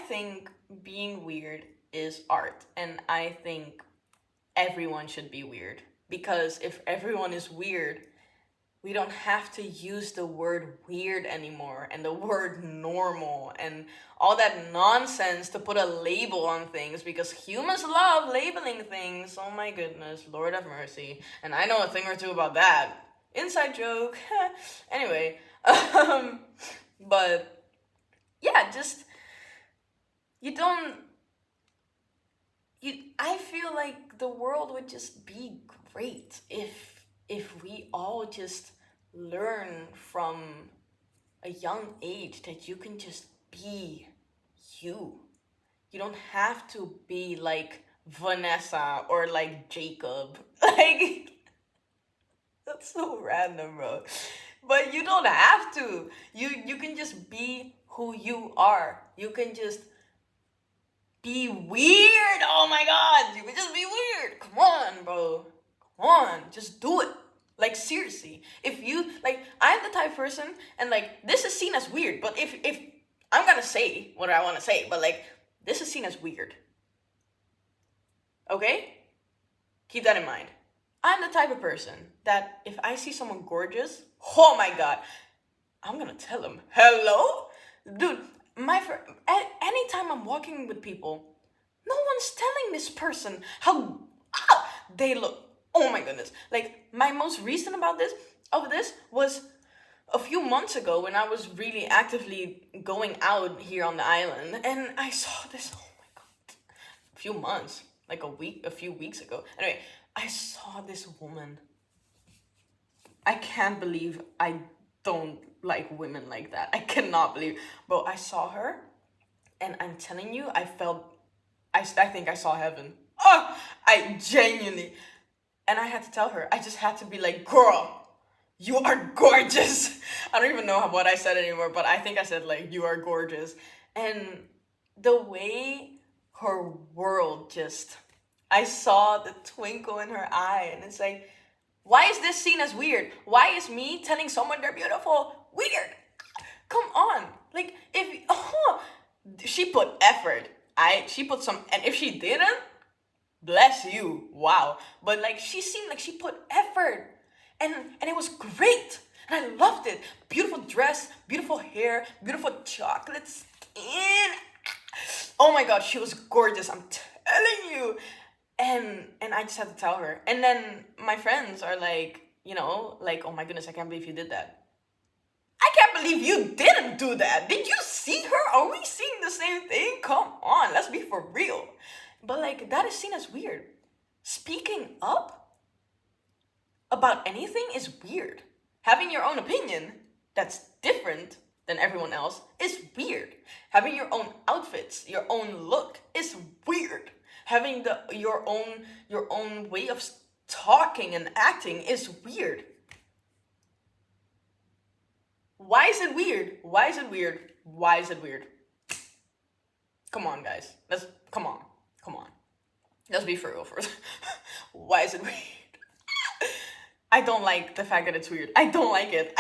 think being weird is art, and I think everyone should be weird, because if everyone is weird, we don't have to use the word weird anymore and the word normal and all that nonsense to put a label on things, because humans love labeling things. Oh my goodness, Lord have mercy. And I know a thing or two about that. Inside joke. Anyway, but yeah, just you don't you I feel like the world would just be great if we all just learn from a young age that you can just be you. You don't have to be like Vanessa or like Jacob. Like that's so random, bro. But you don't have to. You can just be who you are. You can just be weird. Oh my god, you can just be weird. Come on, bro. Come on, just do it. Like seriously. If you like, I'm the type of person, and like this is seen as weird, but if I'm gonna say what I want to say, but like this is seen as weird. Okay? Keep that in mind. I'm the type of person that if I see someone gorgeous, oh my god, I'm gonna tell them, hello? Dude, anytime I'm walking with people, no one's telling this person how they look. Oh my goodness. Like, my most recent of this was a few months ago when I was really actively going out here on the island, and I saw this, oh my god, a few months, like a few weeks ago. Anyway, I saw this woman. I can't believe I don't like women like that. I cannot believe. Bro, I saw her, and I'm telling you, I think I saw heaven. Oh, I genuinely, and I had to tell her, I just had to be like, girl, you are gorgeous. I don't even know what I said anymore, but I think I said like, you are gorgeous. And the way her world just, I saw the twinkle in her eye, and it's like, why is this seen as weird? Why is me telling someone they're beautiful weird? Come on. Like, she put effort. She put some, and if she didn't, bless you. Wow. But like, she seemed like she put effort, and it was great. And I loved it. Beautiful dress, beautiful hair, beautiful chocolate skin. Oh my god, she was gorgeous. I'm telling you. And I just had to tell her. And then my friends are like, like, oh my goodness, I can't believe you did that. I can't believe you didn't do that. Did you see her? Are we seeing the same thing? Come on, let's be for real. But like, that is seen as weird. Speaking up about anything is weird. Having your own opinion that's different than everyone else is weird. Having your own outfits, your own look is weird. Having your own way of talking and acting is weird. Why is it weird? Why is it weird? Why is it weird? Come on, guys. Come on. Let's be for real first. Why is it weird? I don't like the fact that it's weird. I don't like it.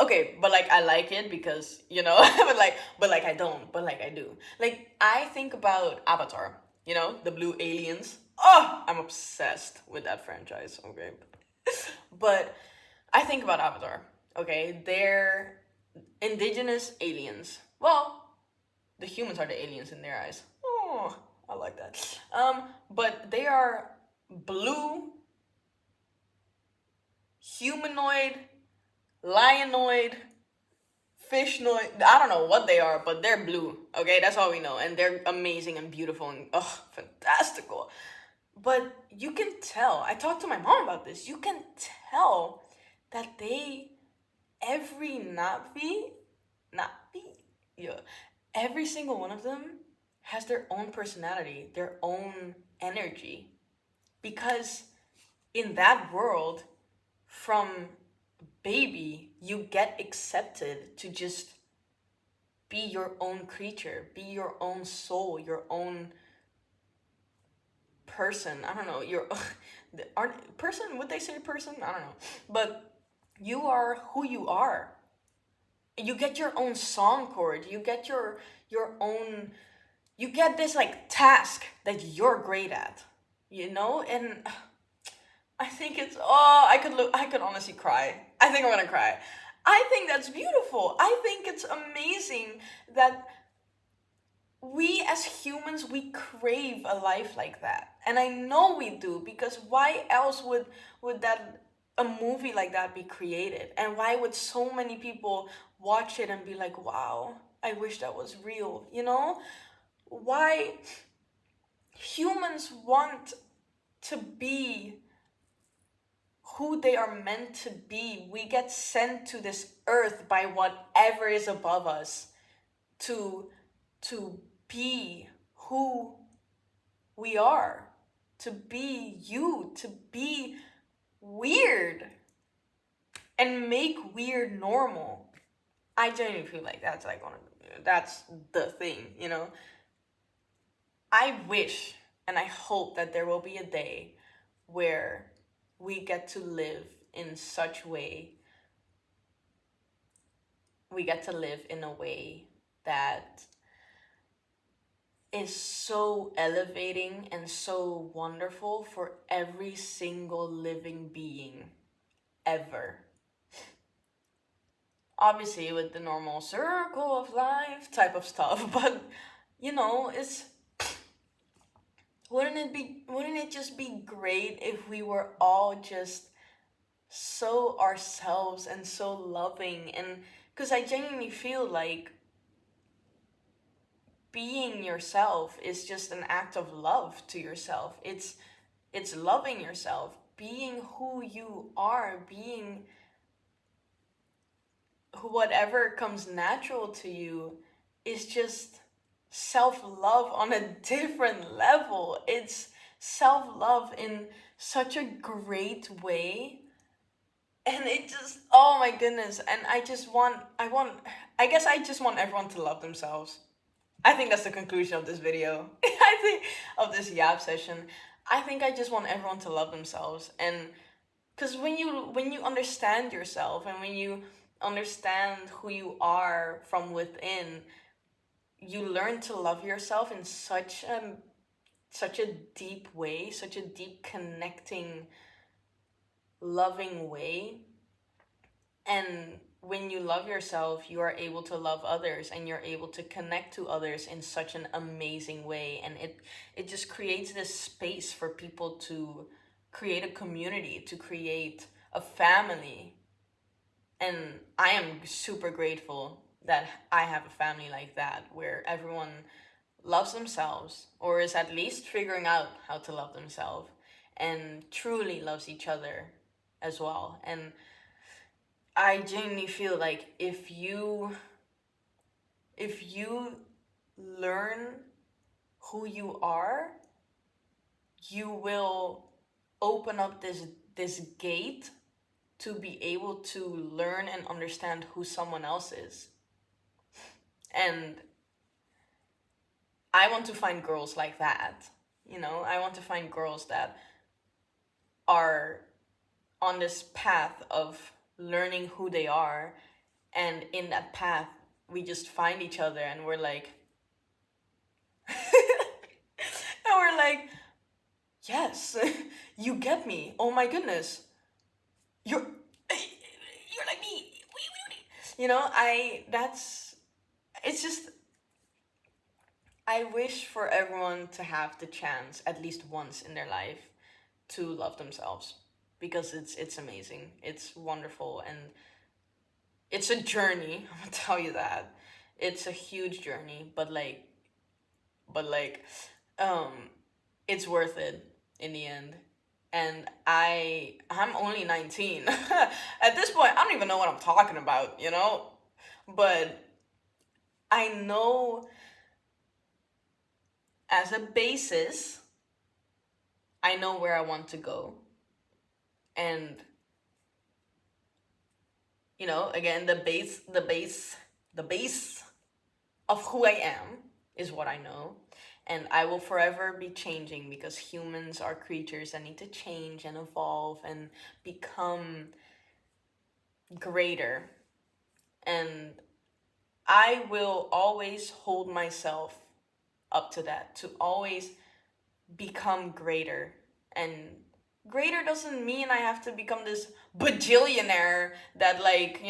Okay, but like I like it because, but like I don't, but like I do. Like, I think about Avatar, the blue aliens. Oh, I'm obsessed with that franchise, okay? But I think about Avatar, okay? They're indigenous aliens. Well, the humans are the aliens in their eyes. Oh, I like that. But they are blue, humanoid, lionoid, fishnoid. I don't know what they are, but they're blue. Okay, that's all we know, and they're amazing and beautiful and fantastical. But you can tell. I talked to my mom about this. You can tell that every Navi, yeah, every single one of them has their own personality, their own energy, because in that world, from baby, you get accepted to just be your own creature, be your own soul, your own person. I don't know, your aren't person, would they say person? I don't know. But you are who you are. You get your own song chord. You get your own, you get this like task that you're great at. You know? And I think it's, I could honestly cry. I think I'm gonna cry. I think that's beautiful. I think it's amazing that we as humans, we crave a life like that. And I know we do, because why else would that a movie like that be created? And why would so many people watch it and be like, wow, I wish that was real, you know? Why humans want to be who they are meant to be. We get sent to this earth by whatever is above us to to be who we are, to be you, to be weird and make weird normal. I genuinely feel like that's like that's the thing, you know. I wish and I hope that there will be a day where we get to live in such way, we get to live in a way that is so elevating and so wonderful for every single living being ever. Obviously, with the normal circle of life type of stuff, but you know, it's wouldn't it just be great if we were all just so ourselves and so loving? And because I genuinely feel like being yourself is just an act of love to yourself. It's loving yourself, being who you are, being whatever comes natural to you is just self-love on a different level. It's self-love in such a great way. And it just, oh my goodness. And I guess I just want everyone to love themselves. I think that's the conclusion of this video. I think of this yap session. I think I just want everyone to love themselves. And because when you understand yourself and when you understand who you are from within, you learn to love yourself in such a deep way, such a deep connecting, loving way. And when you love yourself, you are able to love others and you're able to connect to others in such an amazing way. And it just creates this space for people to create a community, to create a family. And I am super grateful that I have a family like that, where everyone loves themselves, or is at least figuring out how to love themselves, and truly loves each other as well. And I genuinely feel like if you learn who you are, you will open up this gate to be able to learn and understand who someone else is. And I want to find girls like that. You know, I want to find girls that are on this path of learning who they are, and in that path we just find each other and we're like and we're like, yes, you get me, oh my goodness, you're like me, you know. I that's it's just I wish for everyone to have the chance at least once in their life to love themselves, because it's amazing. It's wonderful, and it's a journey. I'm gonna tell you that. It's a huge journey, but like um it's worth it in the end. And I'm only 19. At this point, I don't even know what I'm talking about, you know? But I know, as a basis, I know where I want to go. And again, the base of who I am is what I know. And I will forever be changing, because humans are creatures that need to change and evolve and become greater. And I will always hold myself up to that, to always become greater. And greater doesn't mean I have to become this bajillionaire that, like,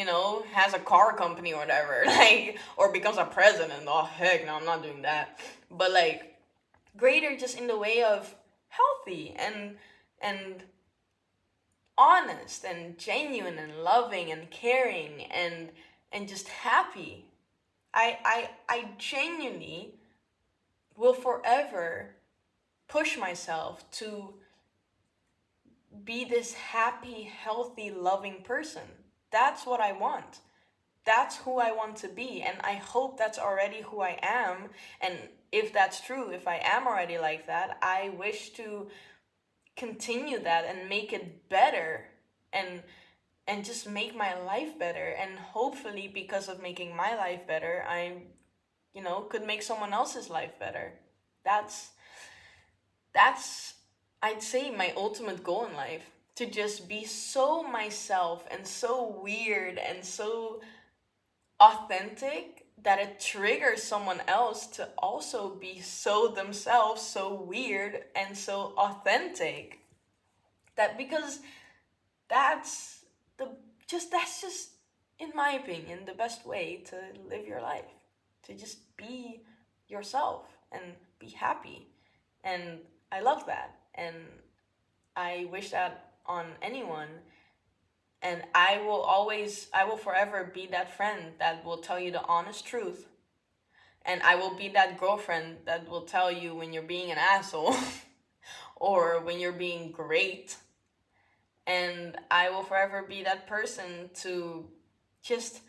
has a car company or whatever, like, or becomes a president. Oh heck no, I'm not doing that. But like, greater just in the way of healthy and honest and genuine and loving and caring and just happy. I genuinely will forever push myself to be this happy, healthy, loving person. That's what I want. That's who I want to be. And I hope that's already who I am. And if that's true, if I am already like that, I wish to continue that and make it better, and just make my life better. And hopefully, because of making my life better, I could make someone else's life better. That's that's I'd say my ultimate goal in life, to just be so myself and so weird and so authentic that it triggers someone else to also be so themselves, so weird and so authentic. That because that's the that's just, in my opinion, the best way to live your life, to just be yourself and be happy. And I love that, and I wish that on anyone. And I will forever be that friend that will tell you the honest truth. And I will be that girlfriend that will tell you when you're being an asshole or when you're being great. And I will forever be that person to just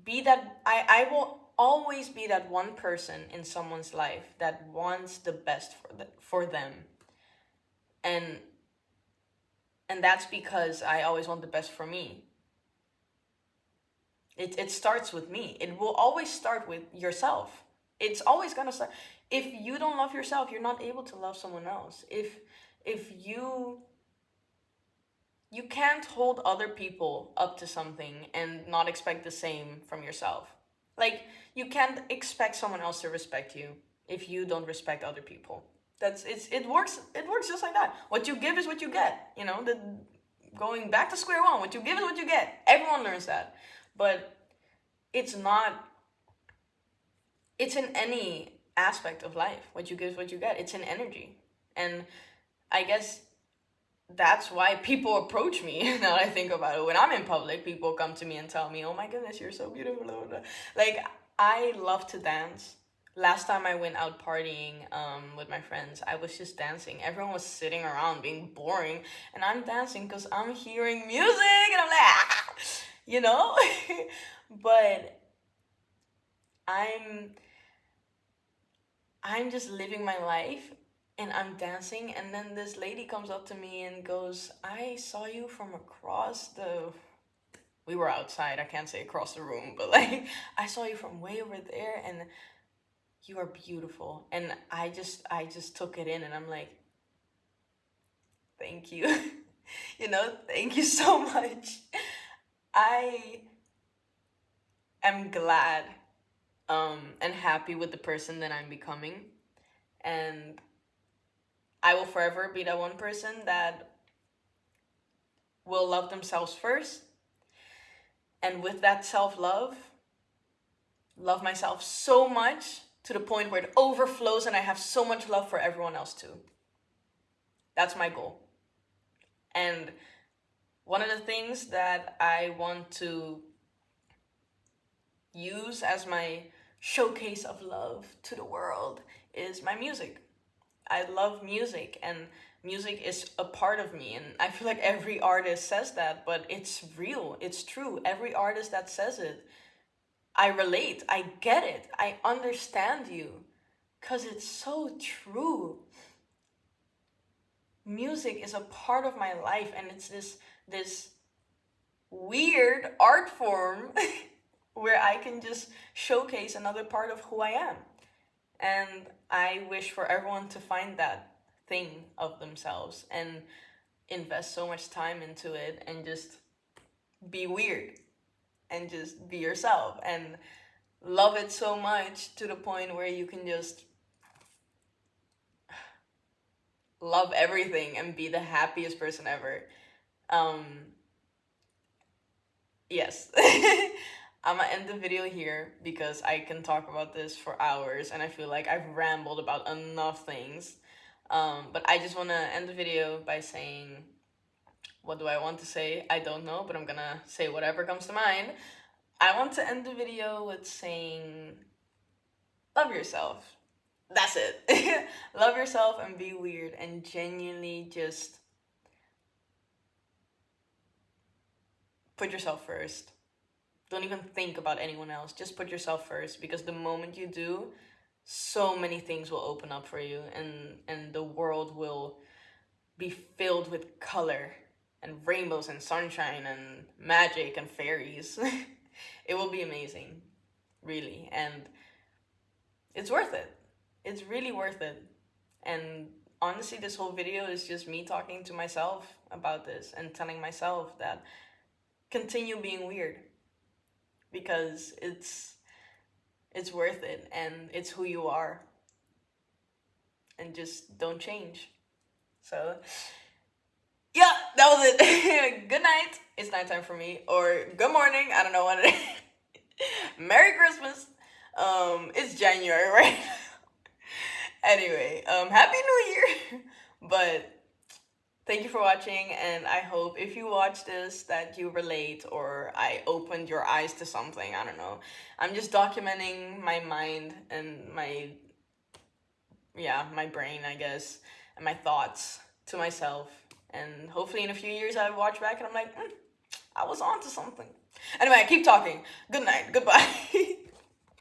be that. I will always be that one person in someone's life that wants the best for them. And that's because I always want the best for me. It starts with me. It will always start with yourself. It's always gonna start. If you don't love yourself, you're not able to love someone else. If you can't hold other people up to something and not expect the same from yourself. Like, you can't expect someone else to respect you if you don't respect other people. It works just like that. What you give is what you get. Going back to square one, what you give is what you get. Everyone learns that. But it's not it's in any aspect of life. What you give is what you get. It's in energy. And I guess that's why people approach me. Now that I think about it, when I'm in public, people come to me and tell me, "Oh my goodness, you're so beautiful." Blah, blah, blah. Like, I love to dance. Last time I went out partying with my friends, I was just dancing. Everyone was sitting around being boring, and I'm dancing because I'm hearing music, and I'm like, ah! you know. But I'm I'm just living my life, and I'm dancing, and then this lady comes up to me and goes, "I saw you from across the." We were outside. I can't say across the room, but like, "I saw you from way over there, and you are beautiful." And I just took it in, and I'm like, "Thank you." Thank you so much. I am glad and happy with the person that I'm becoming. And I will forever be that one person that will love themselves first. And with that self love, love myself so much to the point where it overflows and I have so much love for everyone else too. That's my goal. And one of the things that I want to use as my showcase of love to the world is my music. I love music, and music is a part of me, and I feel like every artist says that, but it's real, it's true. Every artist that says it, I relate, I get it, I understand you, because it's so true. Music is a part of my life, and it's this weird art form where I can just showcase another part of who I am. And I wish for everyone to find that thing of themselves and invest so much time into it and just be weird and just be yourself and love it so much to the point where you can just love everything and be the happiest person ever. Yes. I'm gonna end the video here because I can talk about this for hours and I feel like I've rambled about enough things. But I just want to end the video by saying, what do I want to say? I don't know, but I'm gonna say whatever comes to mind. I want to end the video with saying, love yourself. That's it. Love yourself and be weird and genuinely just put yourself first. Don't even think about anyone else. Just put yourself first, because the moment you do, so many things will open up for you, and the world will be filled with color and rainbows and sunshine and magic and fairies. It will be amazing, really, and it's worth it. It's really worth it. And honestly, this whole video is just me talking to myself about this and telling myself that continue being weird, because it's worth it and it's who you are, and just don't change. So yeah, that was it. Good night. It's nighttime for me, or good morning, I don't know what it is. Merry Christmas. It's January, right? Anyway, Happy New Year. But thank you for watching, and I hope if you watch this that you relate, or I opened your eyes to something. I don't know. I'm just documenting my mind and my brain, I guess, and my thoughts to myself. And hopefully in a few years I watch back and I'm like, I was onto something. Anyway, I keep talking. Good night. Goodbye.